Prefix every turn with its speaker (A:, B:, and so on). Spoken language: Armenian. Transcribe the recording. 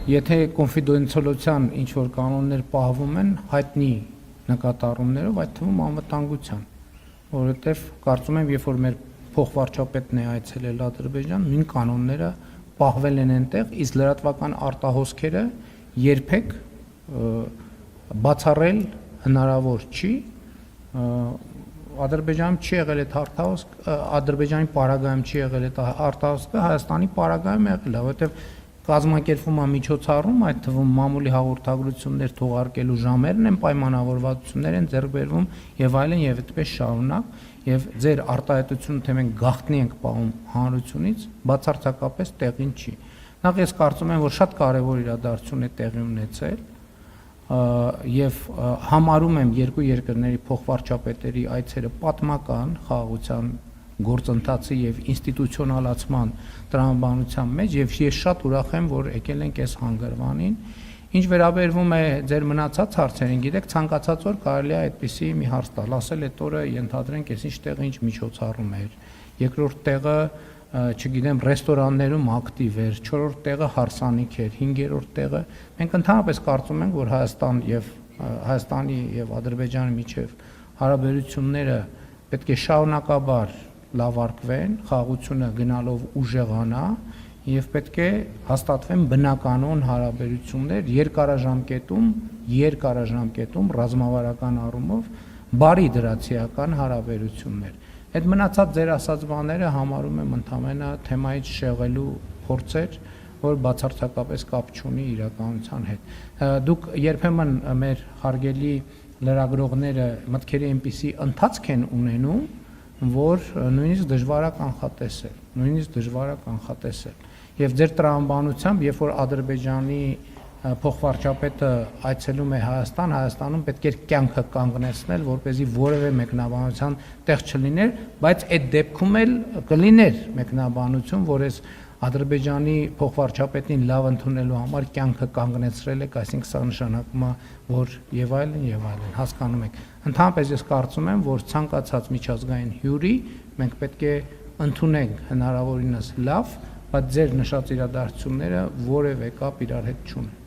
A: եթե կոնֆիդենցիալության ինչ որ կանոններ պահվում են հայտնի նկատառումներով, այդ թվում անվտանգության, որովհետև կարծում եմ, երբ որ մեր փոխվարչապետն է այցելել Ադրբեջան, նույն կանոնները պահվել են այնտեղ, իսկ լրատվական արտահոսքերը երբեք բացառել հնարավոր չի, Ադրբեջանում չի եղել այդ արտահոսք, Ադրբեջանի պարագայում չի եղել այդ արտահոսքը, Հայաստանի պարագայում եղել է, որովհետև կազմակերպվում է միջոցառում, այդ թվում մամուլի հաղորդագրություններ թողարկելու ժամերն են, պայմանավորվածություններ են ձեռք բերվում եւ այլն եւ այդպես շարունակ, եւ ձեր արտահայտությունը թե մենք գաղտնի ենք պահում հանրությունից, բացարձակապես տեղին չի։ Նախ ես կարծում եմ, որ շատ կարեւոր իրադարձություն է տեղի ունեցել եւ համարում եմ երկու երկրների փոխվարչապետերի այցերը պատմական խաղաղության գործընթացի եւ ինստիտուցիոնալացման տրամաբանության մեջ եւ ես շատ ուրախ եմ, որ եկել ենք այս հանգրվանին։ Ինչ վերաբերվում է ձեր մնացած հարցերին, գիտեք, ցանկացած օր կարելի է այդպիսի մի հարց տալ, ասել այդ օրը ենթադրենք այսինչ տեղը ինչ միջոցառում էր, երկրորդ տեղը չգիտեմ, ռեստորաններում ակտիվ էր, չորրորդ տեղը հարսանիք էր, հինգերորդ տեղը մենք ընդհանրապես կարծում ենք, որ Հայաստանի եւ Ադրբեջանի միջև հարաբերությունները պետք է շարունակաբար լավարկվեն, խաղաղությունը գնալով ուժեղանա եւ պետք է հաստատվեն բնականon հարաբերություններ երկարաժամկետում ռազմավարական առումով բարի դրացիական հարաբերություններ։ Այդ մնացած ձեր ասած բաները համարում եմ ընդամենը թեմայից շեղելու փորձեր, որ բացարձակապես կապ չունի իրականության հետ։ Դուք երբեմն մեր հարգելի լրագրողները մտքերի այնպիսի ընթացք են ունենում, որ նույնիսկ դժվար է կանխատեսել։ Եվ ձեր տրամաբանությամբ, երբ որ Ադրբեջանի փոխվարչապետը այցելում է Հայաստան, Հայաստանում պետք է կյանքը կանգնեցնել, որպեսզի որևէ մեկնաբանության տեղ չլիներ, բայց այդ դեպքում էլ կլիներ մեկնաբանություն, որ այս Ադրբեջանի փոխվարչապետին լավ ընդունելու համար կյանքը կանգնեցրել եք, այսինքն սա նշանակում է, որ եւ այլն, հասկանում եք։ Ընդհանրապես ես կարծում եմ, որ ցանկացած միջազգային հյուրի մենք պետք է ընդունենք հնարավորինս լավ, բայց ձեր նշած իրադարձությունները որևէ կապ իրար հետ չունեն։